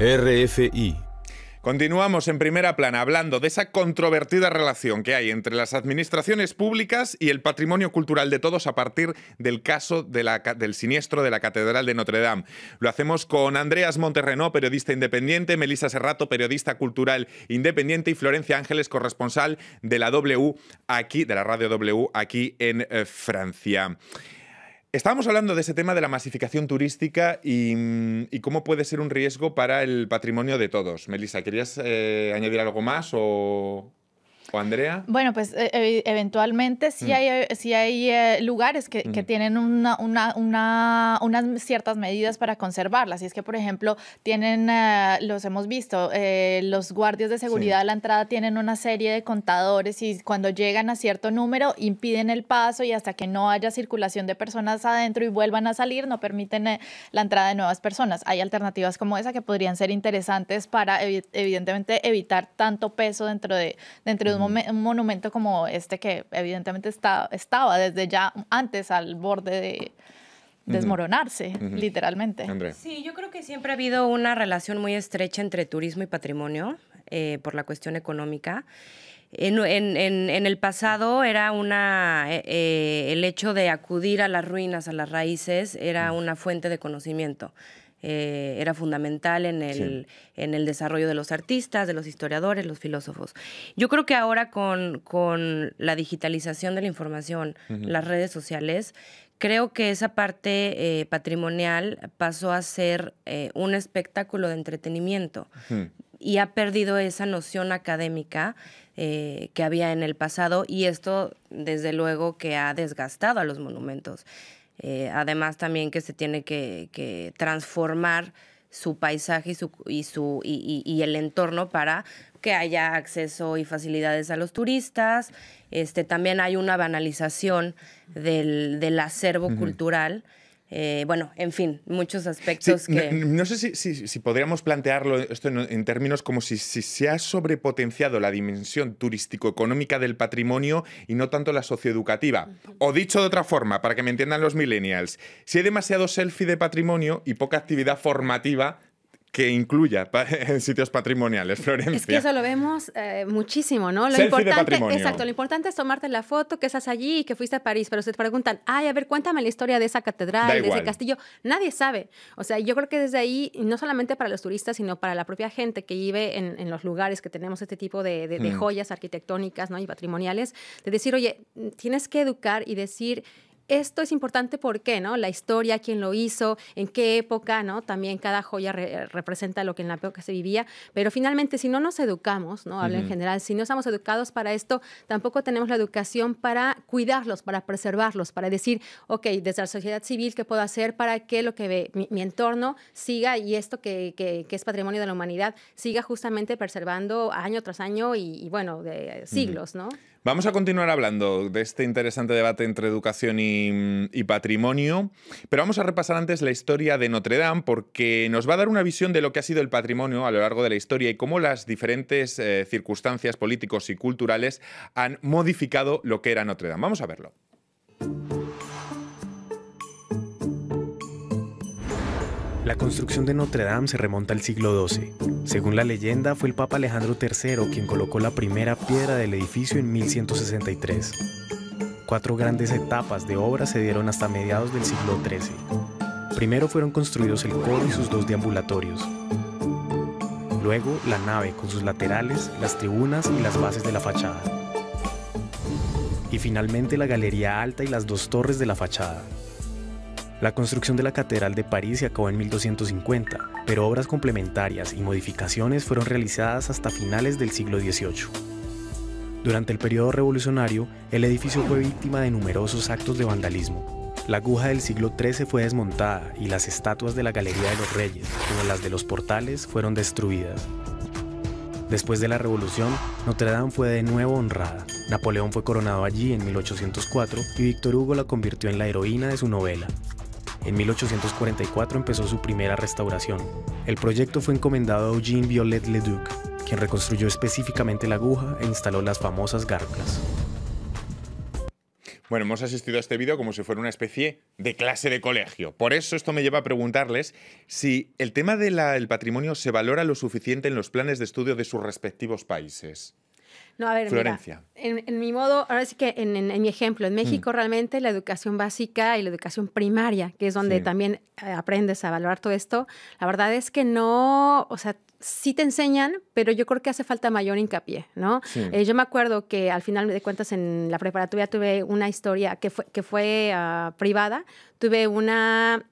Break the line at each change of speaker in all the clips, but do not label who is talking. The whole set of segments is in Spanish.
RFI.
Continuamos en Primera Plana hablando de esa controvertida relación que hay entre las administraciones públicas y el patrimonio cultural de todos a partir del caso del siniestro de la Catedral de Notre Dame. Lo hacemos con Andreas Monterreno, periodista independiente, Melissa Serrato, periodista cultural independiente, y Florencia Ángeles, corresponsal de la W aquí, de la radio W aquí en Francia. Estábamos hablando de ese tema de la masificación turística y cómo puede ser un riesgo para el patrimonio de todos. Melissa, ¿querías añadir algo más o Andrea?
Bueno, pues eventualmente sí hay lugares que tienen unas ciertas medidas para conservarlas. Y es que, por ejemplo, tienen, los hemos visto, los guardias de seguridad a la entrada tienen una serie de contadores y cuando llegan a cierto número impiden el paso y hasta que no haya circulación de personas adentro y vuelvan a salir no permiten la entrada de nuevas personas. Hay alternativas como esa que podrían ser interesantes para, evidentemente, evitar tanto peso dentro de un monumento como este que evidentemente estaba desde ya antes al borde de desmoronarse, literalmente.
Andrea.
Sí, yo creo que siempre ha habido una relación muy estrecha entre turismo y patrimonio por la cuestión económica. En el pasado era el hecho de acudir a las ruinas, a las raíces, era una fuente de conocimiento. Era fundamental en el desarrollo de los artistas, de los historiadores, los filósofos. Yo creo que ahora con la digitalización de la información, las redes sociales, creo que esa parte patrimonial pasó a ser un espectáculo de entretenimiento y ha perdido esa noción académica que había en el pasado, y esto, desde luego, que ha desgastado a los monumentos. Además también que se tiene que transformar su paisaje y el entorno para que haya acceso y facilidades a los turistas. También hay una banalización del acervo cultural. Bueno, en fin, muchos aspectos que...
No sé si podríamos plantearlo esto en términos como si se ha sobrepotenciado la dimensión turístico-económica del patrimonio y no tanto la socioeducativa. O dicho de otra forma, para que me entiendan los millennials, si hay demasiado selfie de patrimonio y poca actividad formativa que incluya en sitios patrimoniales, Florencia.
Es que eso lo vemos muchísimo, ¿no?
Selfie de patrimonio.
Exacto, lo importante es tomarte la foto, que estás allí y que fuiste a París, pero se te preguntan, a ver, cuéntame la historia de esa catedral, de ese castillo. Nadie sabe. O sea, yo creo que desde ahí, no solamente para los turistas, sino para la propia gente que vive en los lugares que tenemos este tipo de joyas arquitectónicas, ¿no? Y patrimoniales, de decir, oye, tienes que educar y decir... Esto es importante, ¿por qué? ¿No? La historia, quién lo hizo, en qué época, ¿no? También cada joya representa lo que en la época se vivía, pero finalmente si no nos educamos, ¿no? Hablo en general, si no estamos educados para esto, tampoco tenemos la educación para cuidarlos, para preservarlos, para decir, ok, desde la sociedad civil, ¿qué puedo hacer para que lo que mi entorno siga y esto que es patrimonio de la humanidad siga justamente preservando año tras año y bueno, de siglos, ¿no?
Vamos a continuar hablando de este interesante debate entre educación y patrimonio, pero vamos a repasar antes la historia de Notre Dame porque nos va a dar una visión de lo que ha sido el patrimonio a lo largo de la historia y cómo las diferentes circunstancias políticos y culturales han modificado lo que era Notre Dame. Vamos a verlo.
La construcción de Notre Dame se remonta al siglo XII. Según la leyenda, fue el Papa Alejandro III quien colocó la primera piedra del edificio en 1163. 4 grandes etapas de obra se dieron hasta mediados del siglo XIII. Primero fueron construidos el coro y sus 2 deambulatorios. Luego, la nave con sus laterales, las tribunas y las bases de la fachada. Y finalmente la galería alta y las 2 torres de la fachada. La construcción de la Catedral de París se acabó en 1250, pero obras complementarias y modificaciones fueron realizadas hasta finales del siglo XVIII. Durante el periodo revolucionario, el edificio fue víctima de numerosos actos de vandalismo. La aguja del siglo XIII fue desmontada y las estatuas de la Galería de los Reyes, como las de los portales, fueron destruidas. Después de la Revolución, Notre Dame fue de nuevo honrada. Napoleón fue coronado allí en 1804 y Víctor Hugo la convirtió en la heroína de su novela. En 1844 empezó su primera restauración. El proyecto fue encomendado a Eugène Viollet-le-Duc, quien reconstruyó específicamente la aguja e instaló las famosas gárgolas.
Bueno, hemos asistido a este vídeo como si fuera una especie de clase de colegio. Por eso esto me lleva a preguntarles si el tema del patrimonio se valora lo suficiente en los planes de estudio de sus respectivos países.
No, a ver,
Florencia.
Mira, en mi modo, ahora sí que en mi ejemplo, en México realmente la educación básica y la educación primaria, que es donde también aprendes a valorar todo esto, la verdad es que no, o sea, sí te enseñan, pero yo creo que hace falta mayor hincapié, ¿no?
Sí.
Yo me acuerdo que al final de cuentas en la preparatoria tuve una historia que fue privada, tuve una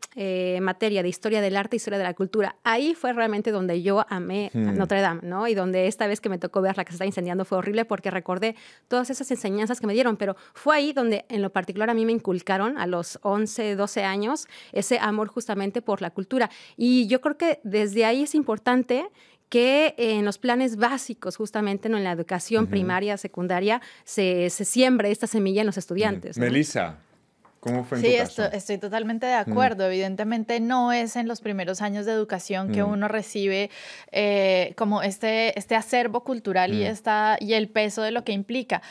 materia de historia del arte y historia de la cultura. Ahí fue realmente donde yo amé a Notre Dame, ¿no? Y donde esta vez que me tocó ver la que se está incendiando fue horrible porque recordé todas esas enseñanzas que me dieron, pero fue ahí donde en lo particular a mí me inculcaron a los 11, 12 años ese amor justamente por la cultura. Y yo creo que desde ahí es importante que en los planes básicos, justamente en la educación primaria, secundaria, se siembre esta semilla en los estudiantes, ¿no?
Melissa, ¿cómo fue en tu caso?
Sí, estoy totalmente de acuerdo. Evidentemente no es en los primeros años de educación que uno recibe como este acervo cultural y el peso de lo que implica.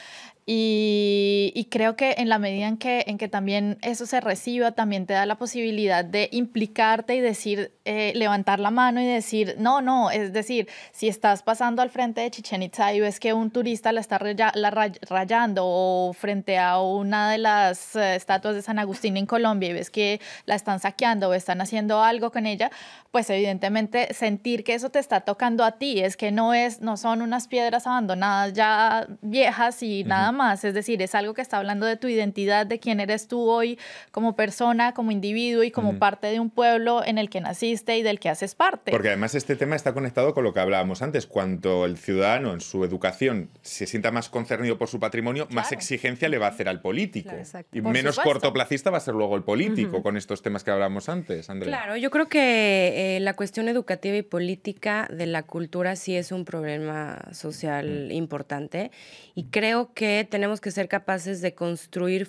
Y creo que en la medida en que también eso se reciba, también te da la posibilidad de implicarte y decir, levantar la mano y decir, no, es decir, si estás pasando al frente de Chichén Itzá y ves que un turista la está rayando o frente a una de las estatuas de San Agustín en Colombia y ves que la están saqueando o están haciendo algo con ella, pues evidentemente sentir que eso te está tocando a ti, es que no son unas piedras abandonadas ya viejas y nada más, es decir, es algo que está hablando de tu identidad, de quién eres tú hoy como persona, como individuo y como parte de un pueblo en el que naciste y del que haces parte.
Porque además este tema está conectado con lo que hablábamos antes, cuando el ciudadano en su educación se sienta más concernido por su patrimonio, más exigencia le va a hacer al político.
Claro,
y
por
menos
supuesto.
cortoplacista va a ser luego el político con estos temas que hablábamos antes, Andrea.
Claro, yo creo que la cuestión educativa y política de la cultura sí es un problema social importante y creo que tenemos que ser capaces de construir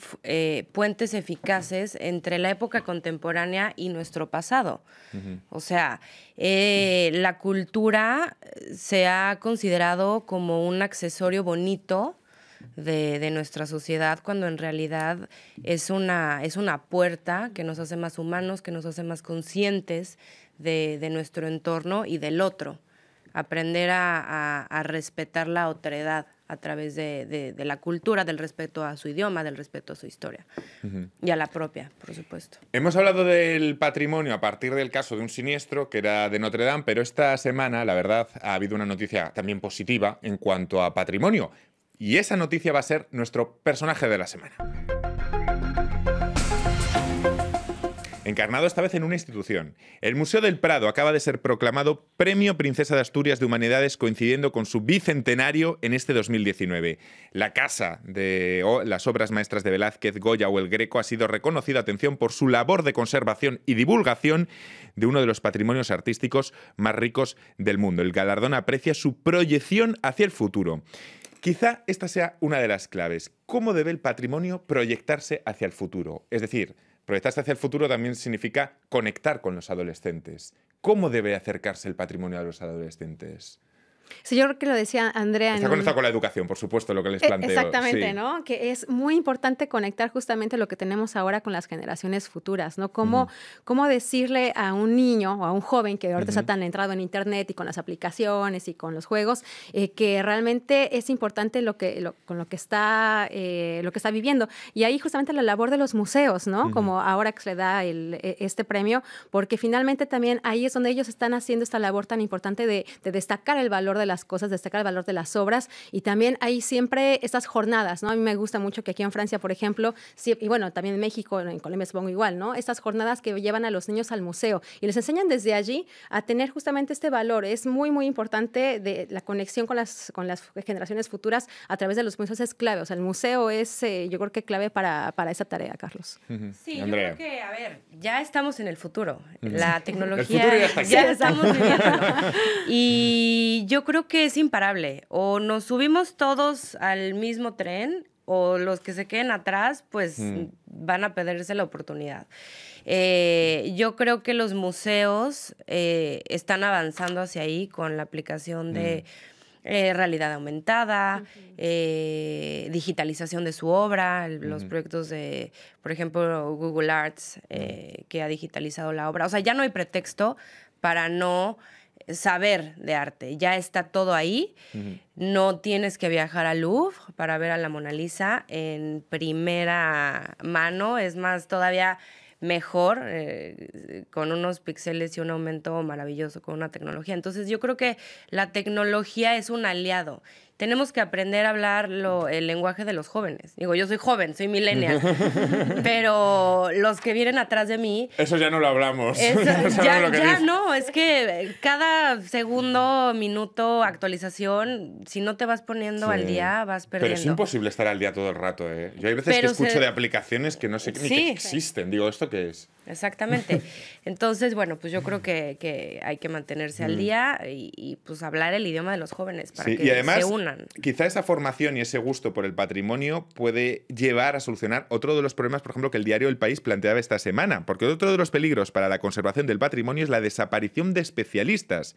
puentes eficaces entre la época contemporánea y nuestro pasado. O sea, la cultura se ha considerado como un accesorio bonito de nuestra sociedad, cuando en realidad es una puerta que nos hace más humanos, que nos hace más conscientes de nuestro entorno y del otro. Aprender a respetar la otredad a través de la cultura, del respeto a su idioma, del respeto a su historia y a la propia, por supuesto.
Hemos hablado del patrimonio a partir del caso de un siniestro que era de Notre Dame, pero esta semana, la verdad, ha habido una noticia también positiva en cuanto a patrimonio. Y esa noticia va a ser nuestro personaje de la semana. Encarnado esta vez en una institución. El Museo del Prado acaba de ser proclamado Premio Princesa de Asturias de Humanidades, coincidiendo con su bicentenario en este 2019. La casa de las obras maestras de Velázquez, Goya o El Greco ha sido reconocida, atención, por su labor de conservación y divulgación de uno de los patrimonios artísticos más ricos del mundo. El galardón aprecia su proyección hacia el futuro. Quizá esta sea una de las claves. ¿Cómo debe el patrimonio proyectarse hacia el futuro? Es decir, proyectarse hacia el futuro también significa conectar con los adolescentes. ¿Cómo debe acercarse el patrimonio a los adolescentes?
Sí, yo creo que lo decía Andrea.
Está conectado con la educación, por supuesto, lo que les planteo.
Exactamente,
sí.
¿no? Que es muy importante conectar justamente lo que tenemos ahora con las generaciones futuras, ¿no? Cómo decirle a un niño o a un joven que ahorita está tan entrado en Internet y con las aplicaciones y con los juegos, que realmente es importante lo que está viviendo. Y ahí justamente la labor de los museos, ¿no? Como ahora que se le da este premio, porque finalmente también ahí es donde ellos están haciendo esta labor tan importante de destacar el valor de las cosas, destacar el valor de las obras, y también hay siempre estas jornadas, ¿no? A mí me gusta mucho que aquí en Francia, por ejemplo, y bueno, también en México, en Colombia supongo igual, ¿no? Estas jornadas que llevan a los niños al museo y les enseñan desde allí a tener justamente este valor. Es muy, muy importante de la conexión con las generaciones futuras a través de los museos, es clave. O sea, el museo es, yo creo que clave para esa tarea, Carlos.
Sí,
Andrea.
yo creo que, a ver, ya estamos en el futuro. La tecnología,
El futuro ya está aquí.
ya estamos viviendo. Y yo creo que es imparable. O nos subimos todos al mismo tren, o los que se queden atrás, pues van a perderse la oportunidad. Yo creo que los museos están avanzando hacia ahí con la aplicación de realidad aumentada, digitalización de su obra, los proyectos de, por ejemplo, Google Arts, que ha digitalizado la obra. O sea, ya no hay pretexto para no saber de arte. Ya está todo ahí. No tienes que viajar al Louvre para ver a la Mona Lisa en primera mano. Es más, todavía mejor, con unos píxeles y un aumento maravilloso, con una tecnología. Entonces, yo creo que la tecnología es un aliado. Tenemos que aprender a hablar el lenguaje de los jóvenes. Digo, yo soy joven, soy millennial, pero los que vienen atrás de mí...
Eso ya no lo hablamos.
No, es que cada segundo, minuto, actualización, si no te vas poniendo al día, vas perdiendo.
Pero es imposible estar al día todo el rato, ¿eh? Yo hay veces que escucho de aplicaciones que no sé ni que existen. Digo, ¿esto qué es?
Exactamente. Entonces, bueno, pues yo creo que hay que mantenerse al día y pues hablar el idioma de los jóvenes para que
y además,
se unan.
Quizá esa formación y ese gusto por el patrimonio puede llevar a solucionar otro de los problemas, por ejemplo, que el diario El País planteaba esta semana, porque otro de los peligros para la conservación del patrimonio es la desaparición de especialistas.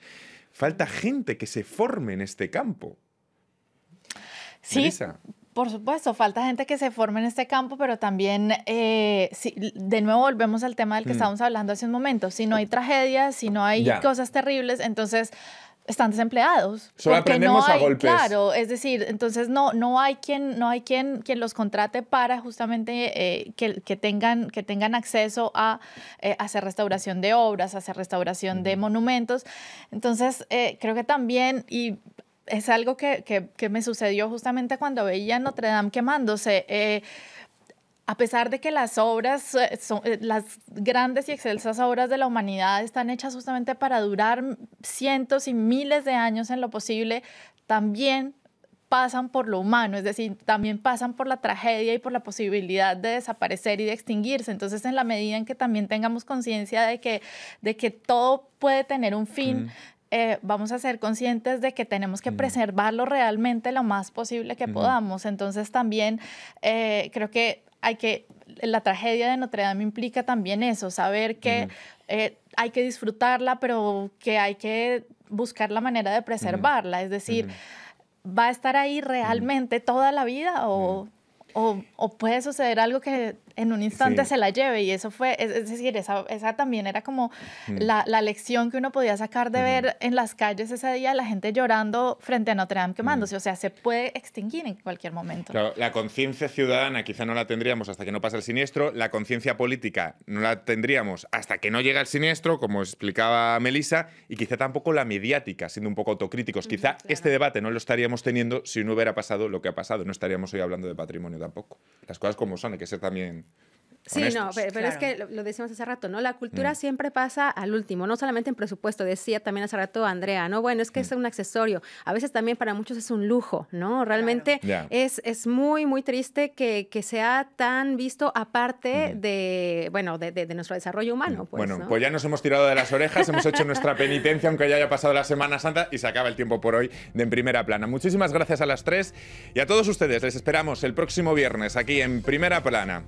Falta gente que se forme en este campo.
Sí,
Melissa.
Por supuesto, falta gente que se forme en este campo, pero también, de nuevo volvemos al tema del que estábamos hablando hace un momento. Si no hay tragedias, si no hay cosas terribles, entonces están desempleados.
Solo aprendemos a golpes.
Claro, es decir, entonces no hay quien los contrate para justamente que tengan acceso a hacer restauración de obras, hacer restauración de monumentos. Entonces, creo que también, y es algo que me sucedió justamente cuando veía Notre Dame quemándose. A pesar de que las obras, las grandes y excelsas obras de la humanidad están hechas justamente para durar cientos y miles de años en lo posible, también pasan por lo humano, es decir, también pasan por la tragedia y por la posibilidad de desaparecer y de extinguirse. Entonces, en la medida en que también tengamos conciencia de que todo puede tener un fin, vamos a ser conscientes de que tenemos que preservarlo realmente lo más posible que podamos. Entonces también creo que la tragedia de Notre Dame implica también eso, saber que hay que disfrutarla, pero que hay que buscar la manera de preservarla. Es decir, ¿va a estar ahí realmente toda la vida o puede suceder algo que en un instante se la lleve? Y eso fue, es decir, esa también era como la lección que uno podía sacar de ver en las calles ese día, la gente llorando frente a Notre Dame quemándose. O sea, se puede extinguir en cualquier momento.
Claro, la conciencia ciudadana quizá no la tendríamos hasta que no pasa el siniestro, la conciencia política no la tendríamos hasta que no llega el siniestro, como explicaba Melissa, y quizá tampoco la mediática, siendo un poco autocríticos. Quizá este debate no lo estaríamos teniendo si no hubiera pasado lo que ha pasado. No estaríamos hoy hablando de patrimonio tampoco. Las cosas como son, hay que ser también...
Sí,
honestos.
no, pero es que lo decíamos hace rato, ¿no? La cultura siempre pasa al último, no solamente en presupuesto, decía también hace rato Andrea, ¿no? Bueno, es que es un accesorio, a veces también para muchos es un lujo, ¿no? Realmente es muy, muy triste que sea tan visto aparte de nuestro desarrollo humano. Pues,
bueno,
¿no?
pues ya nos hemos tirado de las orejas, hemos hecho nuestra penitencia, aunque ya haya pasado la Semana Santa, y se acaba el tiempo por hoy de En Primera Plana. Muchísimas gracias a las tres y a todos ustedes. Les esperamos el próximo viernes aquí en Primera Plana.